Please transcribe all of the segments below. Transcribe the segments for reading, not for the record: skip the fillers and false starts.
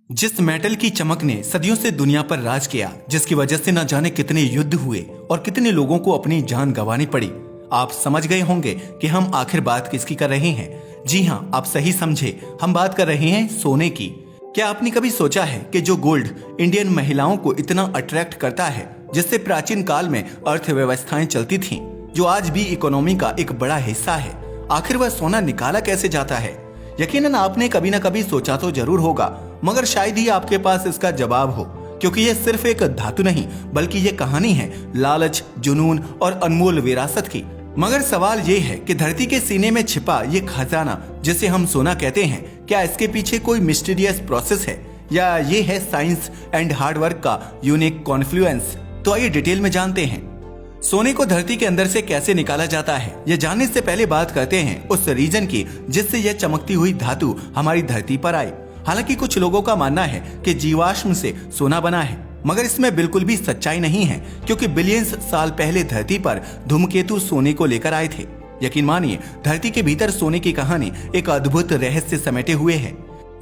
जिस मेटल की चमक ने सदियों से दुनिया पर राज किया, जिसकी वजह से न जाने कितने युद्ध हुए और कितने लोगों को अपनी जान गंवानी पड़ी, आप समझ गए होंगे कि हम आखिर बात किसकी कर रहे हैं। जी हाँ, आप सही समझे, हम बात कर रहे हैं सोने की। क्या आपने कभी सोचा है कि जो गोल्ड इंडियन महिलाओं को इतना अट्रैक्ट करता है, जिससे प्राचीन काल में अर्थव्यवस्थाएं चलती थीं, जो आज भी इकोनॉमी का एक बड़ा हिस्सा है, आखिर वह सोना निकाला कैसे जाता है? यकीनन आपने कभी न कभी सोचा तो जरूर होगा, मगर शायद ही आपके पास इसका जवाब हो, क्योंकि यह सिर्फ एक धातु नहीं बल्कि यह कहानी है लालच, जुनून और अनमोल विरासत की। मगर सवाल ये है कि धरती के सीने में छिपा ये खजाना जिसे हम सोना कहते हैं, क्या इसके पीछे कोई मिस्टीरियस प्रोसेस है या ये है साइंस एंड हार्डवर्क का यूनिक कॉन्फ्लुएंस? तो आइए डिटेल में जानते हैं सोने को धरती के अंदर से कैसे निकाला जाता है। यह जानने से पहले बात करते हैं उस रीजन की जिससे यह चमकती हुई धातु हमारी धरती पर आई। हालांकि कुछ लोगों का मानना है कि जीवाश्म से सोना बना है, मगर इसमें बिल्कुल भी सच्चाई नहीं है, क्योंकि बिलियंस साल पहले धरती पर धूमकेतु सोने को लेकर आए थे। यकीन मानिए, धरती के भीतर सोने की कहानी एक अद्भुत रहस्य समेटे हुए है।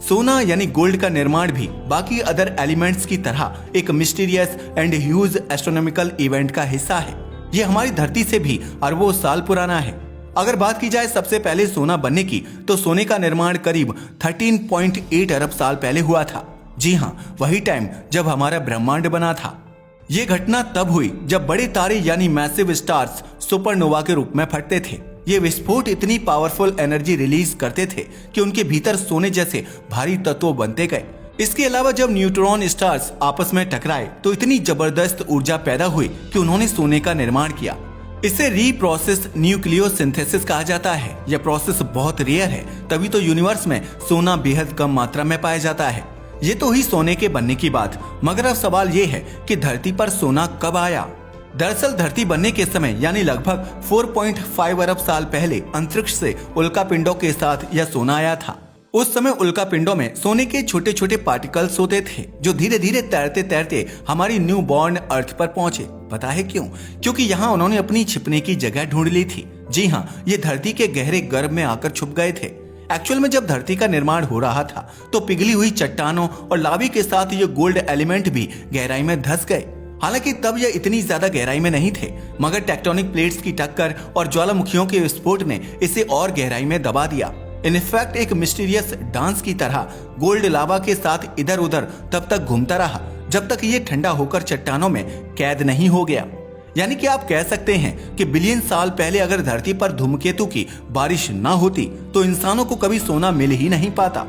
सोना यानी गोल्ड का निर्माण भी बाकी अदर एलिमेंट्स की तरह एक mysterious and huge astronomical event का हिस्सा है। ये हमारी धरती से भी अरबों साल पुराना है। अगर बात की जाए सबसे पहले सोना बनने की, तो सोने का निर्माण करीब 13.8 अरब साल पहले हुआ था। जी हाँ, वही टाइम जब हमारा ब्रह्मांड बना था। ये घटना तब हुई जब बड़े तारे यानी मैसिव स्टार्स सुपरनोवा के रूप में फटते थे। ये विस्फोट इतनी पावरफुल एनर्जी रिलीज करते थे कि उनके भीतर सोने जैसे भारी तत्व बनते गए। इसके अलावा जब न्यूट्रॉन स्टार्स आपस में टकराए तो इतनी जबरदस्त ऊर्जा पैदा हुई कि उन्होंने सोने का निर्माण किया। इसे रीप्रोसेस न्यूक्लियोसिंथेसिस कहा जाता है। यह प्रोसेस बहुत रेयर है, तभी तो यूनिवर्स में सोना बेहद कम मात्रा में पाया जाता है। ये तो हुई सोने के बनने की बात, मगर अब सवाल ये है कि धरती पर सोना कब आया? दरअसल धरती बनने के समय यानी लगभग 4.5 अरब साल पहले अंतरिक्ष से उल्कापिंडों के साथ यह सोना आया था। उस समय उल्कापिंडों में सोने के छोटे छोटे पार्टिकल्स होते थे, जो धीरे धीरे तैरते तैरते हमारी न्यू बॉर्न अर्थ पर पहुंचे। पता है क्यों? क्योंकि यहाँ उन्होंने अपनी छिपने की जगह ढूंढ ली थी। जी हाँ, ये धरती के गहरे गर्भ में आकर छुप गए थे। एक्चुअल में जब धरती का निर्माण हो रहा था तो पिघली हुई चट्टानों और लावी के साथ ये गोल्ड एलिमेंट भी गहराई में धंस गए। हालांकि तब यह इतनी ज्यादा गहराई में नहीं थे, मगर टेक्टोनिक प्लेट्स की टक्कर और ज्वालामुखियों के विस्फोट ने इसे और गहराई में दबा दिया। इनफैक्ट एक मिस्टीरियस डांस की तरह गोल्ड लावा के साथ इधर उधर तब तक घूमता रहा जब तक ये ठंडा होकर चट्टानों में कैद नहीं हो गया। यानी कि आप कह सकते हैं कि बिलियन साल पहले अगर धरती पर धूमकेतु की बारिश ना होती तो इंसानों को कभी सोना मिल ही नहीं पाता।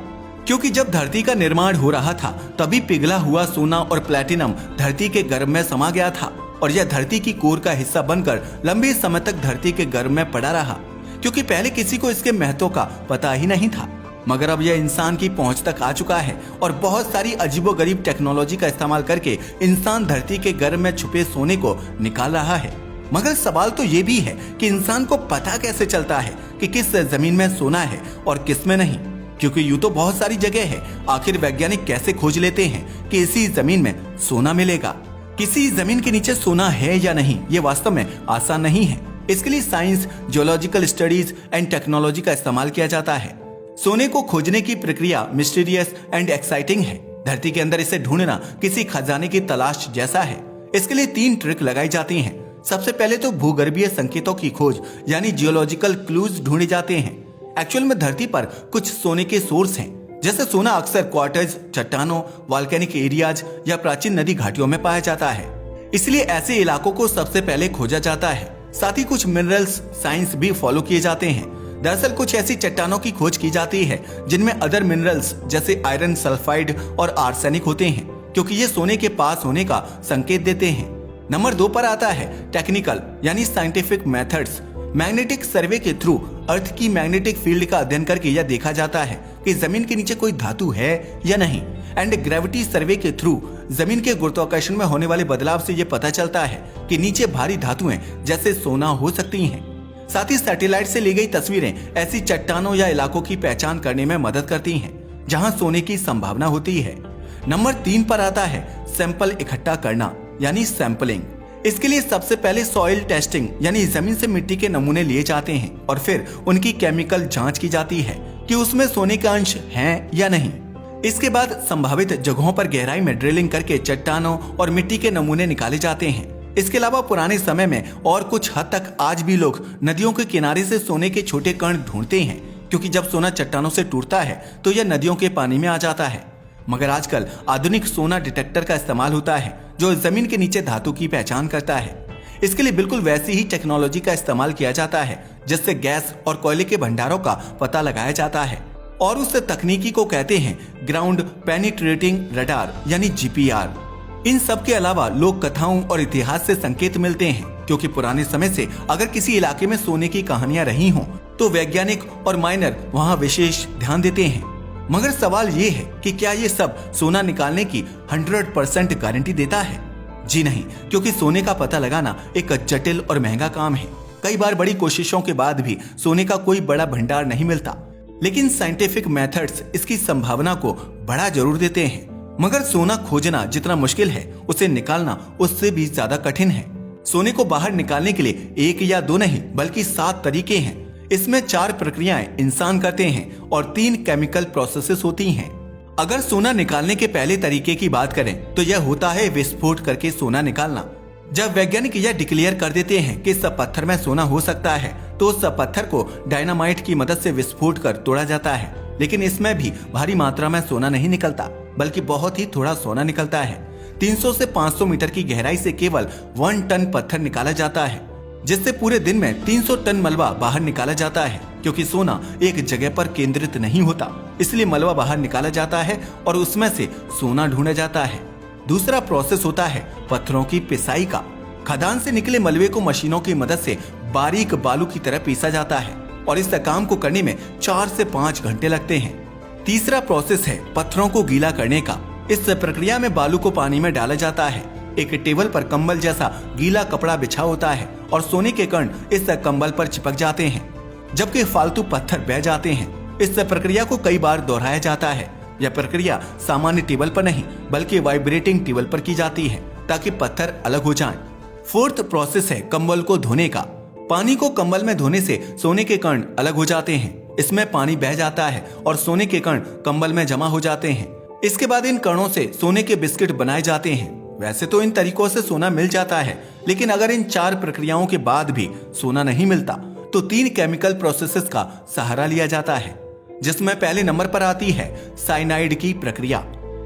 क्योंकि जब धरती का निर्माण हो रहा था तभी पिघला हुआ सोना और प्लैटिनम धरती के गर्भ में समा गया था, और यह धरती की कोर का हिस्सा बनकर लंबे समय तक धरती के गर्भ में पड़ा रहा, क्योंकि पहले किसी को इसके महत्व का पता ही नहीं था। मगर अब यह इंसान की पहुंच तक आ चुका है और बहुत सारी अजीबोगरीब टेक्नोलॉजी का इस्तेमाल करके इंसान धरती के गर्भ में छुपे सोने को निकाल रहा है। मगर सवाल तो ये भी है कि इंसान को पता कैसे चलता है कि किस जमीन में सोना है और किस में नहीं, क्योंकि यूं तो बहुत सारी जगह है। आखिर वैज्ञानिक कैसे खोज लेते हैं कि इसी जमीन में सोना मिलेगा? किसी जमीन के नीचे सोना है या नहीं, ये वास्तव में आसान नहीं है। इसके लिए science, geological studies and technology का इस्तेमाल किया जाता है। सोने को खोजने की प्रक्रिया मिस्टीरियस एंड एक्साइटिंग है। धरती के अंदर इसे ढूंढना किसी खजाने की तलाश जैसा है। इसके लिए 3 ट्रिक लगाई जाती हैं। सबसे पहले तो भूगर्भीय संकेतों की खोज यानी जियोलॉजिकल क्लूज ढूंढे जाते हैं। एक्चुअल में धरती पर कुछ सोने के सोर्स हैं, जैसे सोना अक्सर क्वार्टर्स, चट्टानों, वॉल्केनिक एरियाज या प्राचीन नदी घाटियों में पाया जाता है। इसलिए ऐसे इलाकों को सबसे पहले खोजा जाता है। साथ ही कुछ मिनरल्स साइंस भी फॉलो किए जाते हैं। दरअसल कुछ ऐसी चट्टानों की खोज की जाती है जिनमें अदर मिनरल्स जैसे आयरन सल्फाइड और आर्सेनिक होते हैं, क्योंकि ये सोने के पास होने का संकेत देते हैं। नंबर 2 पर आता है टेक्निकल यानी साइंटिफिक मेथड्स। मैग्नेटिक सर्वे के थ्रू अर्थ की मैग्नेटिक फील्ड का अध्ययन करके यह देखा जाता है कि जमीन के नीचे कोई धातु है या नहीं। एंड ग्रेविटी सर्वे के थ्रू जमीन के गुरुत्वाकर्षण में होने वाले बदलाव से यह पता चलता है कि नीचे भारी धातुएं जैसे सोना हो सकती हैं। साथ ही सैटेलाइट से ली गई तस्वीरें ऐसी चट्टानों या इलाकों की पहचान करने में मदद करती हैं जहां सोने की संभावना होती है। नंबर 3 पर आता है सैंपल इकट्ठा करना यानी सैंपलिंग। इसके लिए सबसे पहले सॉइल टेस्टिंग यानी जमीन से मिट्टी के नमूने लिए जाते हैं और फिर उनकी केमिकल जांच की जाती है कि उसमें सोने के अंश हैं या नहीं। इसके बाद संभावित जगहों पर गहराई में ड्रिलिंग करके चट्टानों और मिट्टी के नमूने निकाले जाते हैं। इसके अलावा पुराने समय में और कुछ हद तक आज भी लोग नदियों के किनारे से सोने के छोटे कण ढूंढते हैं, क्योंकि जब सोना चट्टानों से टूटता है तो यह नदियों के पानी में आ जाता है। मगर आजकल आधुनिक सोना डिटेक्टर का इस्तेमाल होता है जो जमीन के नीचे धातु की पहचान करता है। इसके लिए बिल्कुल वैसी ही टेक्नोलॉजी का इस्तेमाल किया जाता है जिससे गैस और कोयले के भंडारों का पता लगाया जाता है, और उस तकनीकी को कहते हैं ग्राउंड पेनिट्रेटिंग रडार यानी जीपीआर। इन सब के अलावा लोक कथाओं और इतिहास से संकेत मिलते हैं, क्योंकि पुराने समय से अगर किसी इलाके में सोने की कहानियां रही हों तो वैज्ञानिक और माइनर वहां विशेष ध्यान देते हैं। मगर सवाल ये है कि क्या ये सब सोना निकालने की 100% गारंटी देता है? जी नहीं, क्योंकि सोने का पता लगाना एक जटिल और महंगा काम है। कई बार बड़ी कोशिशों के बाद भी सोने का कोई बड़ा भंडार नहीं मिलता, लेकिन साइंटिफिक मेथड्स इसकी संभावना को बढ़ा जरूर देते हैं। मगर सोना खोजना जितना मुश्किल है, उसे निकालना उससे भी ज्यादा कठिन है। सोने को बाहर निकालने के लिए 1 या 2 नहीं बल्कि 7 तरीके हैं। इसमें 4 प्रक्रियाएं इंसान करते हैं और 3 केमिकल प्रोसेसेस होती हैं। अगर सोना निकालने के पहले तरीके की बात करें तो यह होता है विस्फोट करके सोना निकालना। जब वैज्ञानिक यह डिक्लेयर कर देते हैं कि इस पत्थर में सोना हो सकता है तो उस पत्थर को डायनामाइट की मदद से विस्फोट कर तोड़ा जाता है। लेकिन इसमें भी भारी मात्रा में सोना नहीं निकलता, बल्कि बहुत ही थोड़ा सोना निकलता है। 300 से 500 मीटर की गहराई से केवल 1 टन पत्थर निकाला जाता है, जिससे पूरे दिन में 300 टन मलबा बाहर निकाला जाता है। क्योंकि सोना एक जगह पर केंद्रित नहीं होता, इसलिए मलबा बाहर निकाला जाता है और उसमें से सोना ढूंढा जाता है। दूसरा प्रोसेस होता है पत्थरों की पिसाई का। खदान से निकले मलबे को मशीनों की मदद से बारीक बालू की तरह पीसा जाता है और इस काम को करने में 4 से 5 घंटे लगते हैं। तीसरा प्रोसेस है पत्थरों को गीला करने का। इस प्रक्रिया में बालू को पानी में डाला जाता है। एक टेबल पर कंबल जैसा गीला कपड़ा बिछा होता है और सोने के कण इस कंबल पर चिपक जाते हैं, जबकि फालतू पत्थर बह जाते हैं। इस प्रक्रिया को कई बार दोहराया जाता है। यह प्रक्रिया सामान्य टेबल पर नहीं बल्कि वाइब्रेटिंग टेबल पर की जाती है ताकि पत्थर अलग हो जाएं। फोर्थ प्रोसेस है कंबल को धोने का। पानी को कंबल में धोने से सोने के कण अलग हो जाते हैं। इसमें पानी बह जाता है और सोने के कण कंबल में जमा हो जाते हैं। इसके बाद इन कणों से सोने के बिस्किट बनाए जाते हैं। वैसे तो इन तरीकों से सोना मिल जाता है, लेकिन अगर इन 4 प्रक्रियाओं के बाद भी सोना नहीं मिलता तो 3 केमिकल प्रोसेसेस का सहारा लिया जाता है, जिसमें पहले नंबर पर आती है साइनाइड की प्रक्रिया।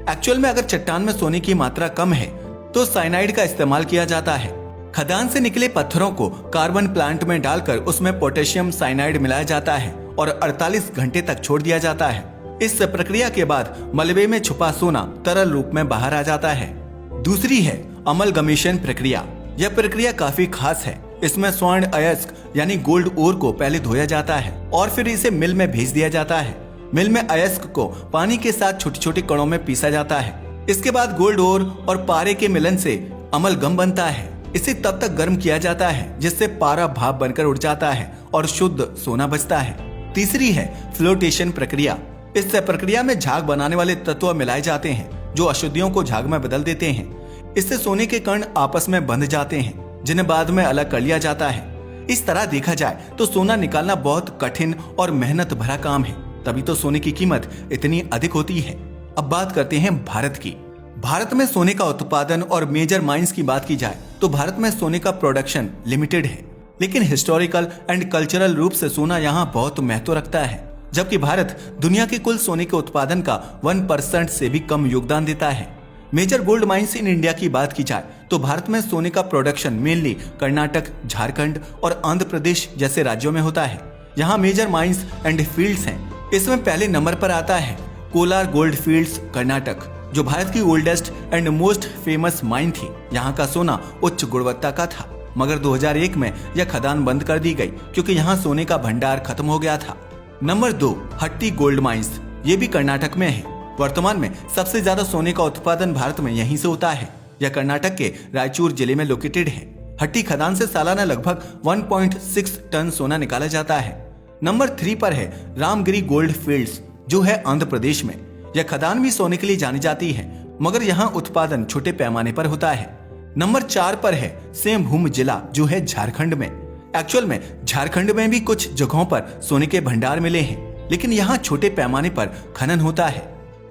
एक्चुअल में अगर चट्टान में सोने की मात्रा कम है तो साइनाइड का इस्तेमाल किया जाता है। खदान से निकले पत्थरों को कार्बन प्लांट में डालकर उसमें पोटेशियम साइनाइड मिलाया जाता है और 48 घंटे तक छोड़ दिया जाता है। इस प्रक्रिया के बाद मलबे में छुपा सोना तरल रूप में बाहर आ जाता है। दूसरी है अमलगमेशन प्रक्रिया। यह प्रक्रिया काफी खास है। इसमें स्वर्ण अयस्क यानी गोल्ड ओर को पहले धोया जाता है और फिर इसे मिल में भेज दिया जाता है। मिल में अयस्क को पानी के साथ छोटे छोटे कणों में पीसा जाता है। इसके बाद गोल्ड ओर और पारे के मिलन से अमलगम बनता है। इसे तब तक गर्म किया जाता है जिससे पारा भाप बनकर उड़ जाता है और शुद्ध सोना बचता है। तीसरी है फ्लोटेशन प्रक्रिया। इस प्रक्रिया में झाग बनाने वाले तत्व मिलाए जाते हैं जो अशुद्धियों को झाग में बदल देते हैं। इससे सोने के कण आपस में बंध जाते हैं, जिन्हें बाद में अलग कर लिया जाता है। इस तरह देखा जाए तो सोना निकालना बहुत कठिन और मेहनत भरा काम है, तभी तो सोने की कीमत इतनी अधिक होती है। अब बात करते हैं भारत की। भारत में सोने का उत्पादन और मेजर माइंस की बात की जाए तो भारत में सोने का प्रोडक्शन लिमिटेड है, लेकिन हिस्टोरिकल एंड कल्चरल रूप से सोना यहाँ बहुत महत्व रखता है। जबकि भारत दुनिया के कुल सोने के उत्पादन का 1% से भी कम योगदान देता है। Major gold mines in India की बात की जाए तो भारत में सोने का प्रोडक्शन मेनली कर्नाटक, झारखंड और आंध्र प्रदेश जैसे राज्यों में होता है। यहाँ मेजर माइंस एंड फील्ड्स हैं। इसमें पहले नंबर पर आता है कोलार गोल्ड फील्ड्स कर्नाटक, जो भारत की oldest and most famous mine थी। यहाँ का सोना उच्च गुणवत्ता का था, मगर 2001 में यह खदान बंद कर दी गई क्योंकि यहाँ सोने का भंडार खत्म हो गया था। नंबर 2 हट्टी गोल्ड माइंस, ये भी कर्नाटक में है। वर्तमान में सबसे ज्यादा सोने का उत्पादन भारत में यहीं से होता है। यह कर्नाटक के रायचूर जिले में लोकेटेड है। हट्टी खदान से सालाना लगभग 1.6 टन सोना निकाला जाता है। नंबर 3 पर है रामगिरी गोल्ड फील्ड्स, जो है आंध्र प्रदेश में। यह खदान भी सोने के लिए जानी जाती है, मगर यहाँ उत्पादन छोटे पैमाने पर होता है। नंबर 4 पर है सेमभूम जिला, जो है झारखंड में। एक्चुअल में झारखंड में भी कुछ जगहों पर सोने के भंडार मिले हैं, लेकिन यहाँ छोटे पैमाने पर खनन होता है।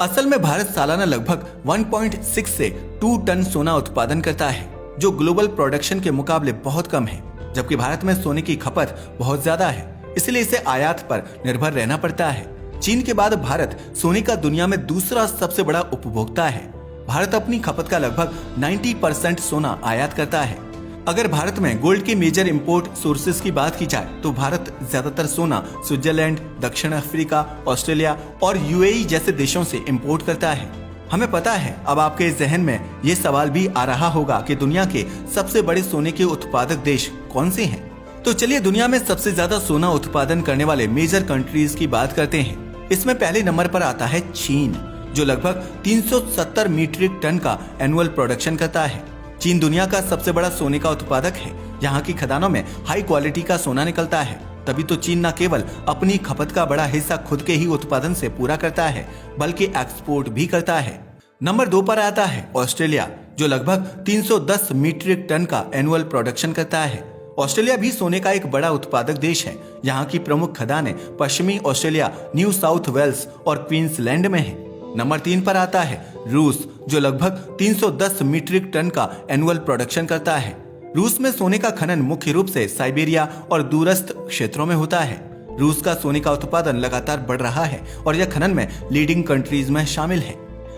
असल में भारत सालाना लगभग 1.6 से 2 टन सोना उत्पादन करता है, जो ग्लोबल प्रोडक्शन के मुकाबले बहुत कम है। जबकि भारत में सोने की खपत बहुत ज्यादा है, इसलिए इसे आयात पर निर्भर रहना पड़ता है। चीन के बाद भारत सोने का दुनिया में दूसरा सबसे बड़ा उपभोक्ता है। भारत अपनी खपत का लगभग 90% सोना आयात करता है। अगर भारत में गोल्ड के मेजर इंपोर्ट सोर्सेज की बात की जाए तो भारत ज्यादातर सोना स्विट्जरलैंड, दक्षिण अफ्रीका, ऑस्ट्रेलिया और यूएई जैसे देशों से इंपोर्ट करता है। हमें पता है, अब आपके जहन में ये सवाल भी आ रहा होगा कि दुनिया के सबसे बड़े सोने के उत्पादक देश कौन से हैं? तो चलिए दुनिया में सबसे ज्यादा सोना उत्पादन करने वाले मेजर कंट्रीज की बात करते हैं। इसमें पहले नंबर पर आता है चीन, जो लगभग 370 मीट्रिक टन का एनुअल प्रोडक्शन करता है। चीन दुनिया का सबसे बड़ा सोने का उत्पादक है। यहाँ की खदानों में हाई क्वालिटी का सोना निकलता है। तभी तो चीन न केवल अपनी खपत का बड़ा हिस्सा खुद के ही उत्पादन से पूरा करता है, बल्कि एक्सपोर्ट भी करता है। नंबर 2 पर आता है ऑस्ट्रेलिया, जो लगभग 310 मीट्रिक टन का एनुअल प्रोडक्शन करता है। ऑस्ट्रेलिया भी सोने का एक बड़ा उत्पादक देश है। यहाँ की प्रमुख खदानें पश्चिमी ऑस्ट्रेलिया, न्यू साउथ वेल्स और क्वींसलैंड में है। नंबर 3 पर आता है रूस, जो लगभग 310 मीट्रिक टन का एनुअल प्रोडक्शन करता है। रूस में सोने का खनन मुख्य रूप से साइबेरिया और दूरस्थ क्षेत्रों में होता है। रूस का सोने का उत्पादन लगातार बढ़ रहा है और यह खनन में लीडिंग कंट्रीज में शामिल है।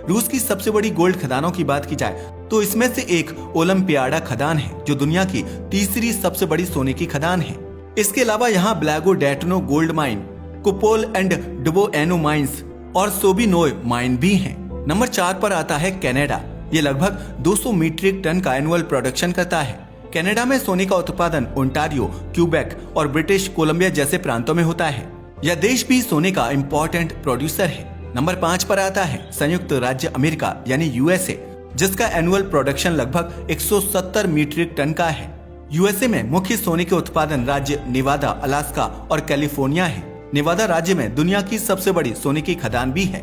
रूस की सबसे बड़ी गोल्ड खदानों की बात की जाए तो इसमें से एक ओलंपियाडा खदान है, जो दुनिया की तीसरी सबसे बड़ी सोने की खदान है। इसके अलावा यहाँ ब्लैगोडेटनो गोल्ड माइन, कुपोल एंड डुबोएनो माइंस और सोबिनोय माइन भी हैं। नंबर 4 पर आता है कनाडा। ये लगभग 200 मीट्रिक टन का एनुअल प्रोडक्शन करता है। कनाडा में सोने का उत्पादन ओंटारियो, क्यूबेक और ब्रिटिश कोलंबिया जैसे प्रांतों में होता है। यह देश भी सोने का इम्पोर्टेंट प्रोड्यूसर है। नंबर 5 पर आता है संयुक्त राज्य अमेरिका यानी यूएसए, जिसका एनुअल प्रोडक्शन लगभग 170 मीट्रिक टन का है। यूएसए में मुख्य सोने के उत्पादन राज्य नेवादा, अलास्का और कैलिफोर्निया है। नेवादा राज्य में दुनिया की सबसे बड़ी सोने की खदान भी है।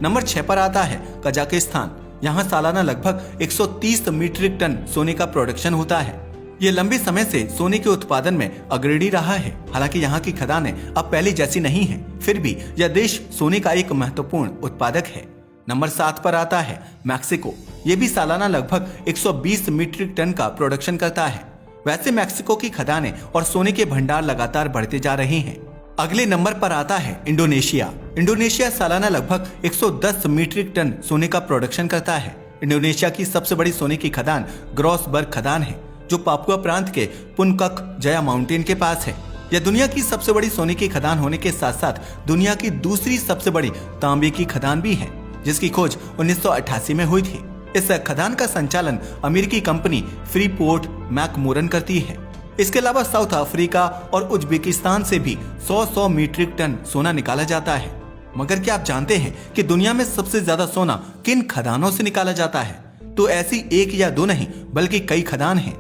नंबर 6 पर आता है कजाकिस्तान। यहाँ सालाना लगभग 130 मीट्रिक टन सोने का प्रोडक्शन होता है। ये लंबे समय से सोने के उत्पादन में अग्रणी रहा है। हालांकि यहाँ की खदानें अब पहले जैसी नहीं हैं, फिर भी यह देश सोने का एक महत्वपूर्ण उत्पादक है। नंबर 7 पर आता है मैक्सिको। ये भी सालाना लगभग 120 मीट्रिक टन का प्रोडक्शन करता है। वैसे मैक्सिको की खदानें और सोने के भंडार लगातार बढ़ते जा रहे हैं। अगले नंबर पर आता है इंडोनेशिया। इंडोनेशिया सालाना लगभग 110 मीट्रिक टन सोने का प्रोडक्शन करता है। इंडोनेशिया की सबसे बड़ी सोने की खदान ग्रॉसबर्ग खदान है, जो पापुआ प्रांत के पुनकक जया माउंटेन के पास है। यह दुनिया की सबसे बड़ी सोने की खदान होने के साथ साथ दुनिया की दूसरी सबसे बड़ी तांबे की खदान भी है, जिसकी खोज 1988 में हुई थी। इस खदान का संचालन अमेरिकी कंपनी फ्रीपोर्ट मैकमोरन करती है। इसके अलावा साउथ अफ्रीका और उज्बेकिस्तान से भी 100 मीट्रिक टन सोना निकाला जाता है। मगर क्या आप जानते हैं कि दुनिया में सबसे ज्यादा सोना किन खदानों से निकाला जाता है? तो ऐसी एक या दो नहीं, बल्कि कई खदान हैं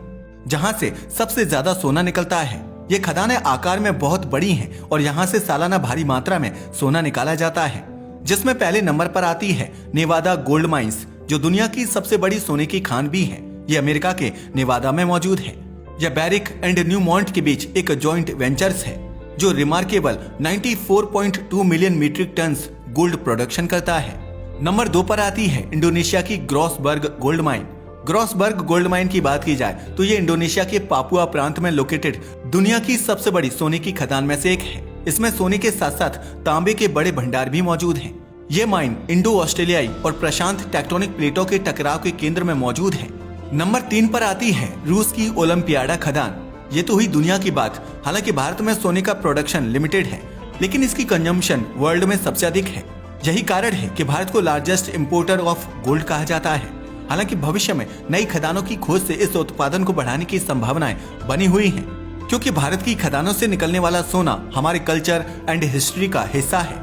जहां से सबसे ज्यादा सोना निकलता है। ये खदानें आकार में बहुत बड़ी हैं और यहाँ से सालाना भारी मात्रा में सोना निकाला जाता है, जिसमें पहले नंबर पर आती है नेवादा गोल्ड माइंस, जो दुनिया की सबसे बड़ी सोने की खान भी है। ये अमेरिका के नेवादा में मौजूद है। यह बैरिक एंड न्यूमॉन्ट के बीच एक जॉइंट वेंचर्स है, जो remarkable 94.2 million metric tons gold production करता है। नंबर 2 पर आती है इंडोनेशिया की Grasberg gold mine. Grasberg gold mine की बात की जाए तो ये इंडोनेशिया के पापुआ प्रांत में लोकेटेड दुनिया की सबसे बड़ी सोने की खदान में से एक है। इसमें सोने के साथ साथ तांबे के बड़े भंडार भी मौजूद हैं। ये माइन इंडो ऑस्ट्रेलियाई और प्रशांत टेक्टोनिक प्लेटों के टकराव के केंद्र में मौजूद है। नंबर 3 पर आती है रूस की ओलंपियाडा खदान। ये तो हुई दुनिया की बात। हालांकि भारत में सोने का प्रोडक्शन लिमिटेड है, लेकिन इसकी कंजम्पशन वर्ल्ड में सबसे अधिक है। यही कारण है कि भारत को लार्जेस्ट इंपोर्टर ऑफ गोल्ड कहा जाता है। हालांकि भविष्य में नई खदानों की खोज से इस उत्पादन को बढ़ाने की संभावनाएं बनी हुई हैं, क्योंकि भारत की खदानों से निकलने वाला सोना हमारे कल्चर एंड हिस्ट्री का हिस्सा है।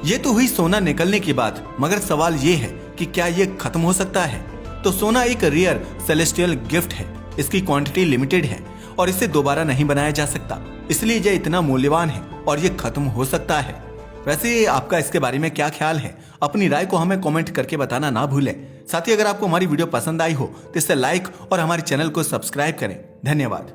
ये तो हुई सोना निकलने की बात, मगर सवाल ये है कि क्या ये खत्म हो सकता है? तो सोना एक रेयर सेलेस्टियल गिफ्ट है। इसकी क्वांटिटी लिमिटेड है और इसे दोबारा नहीं बनाया जा सकता, इसलिए यह इतना मूल्यवान है और ये खत्म हो सकता है। वैसे आपका इसके बारे में क्या ख्याल है? अपनी राय को हमें कमेंट करके बताना ना भूलें। साथ ही अगर आपको हमारी वीडियो पसंद आई हो तो इसे लाइक और हमारे चैनल को सब्सक्राइब करें। धन्यवाद।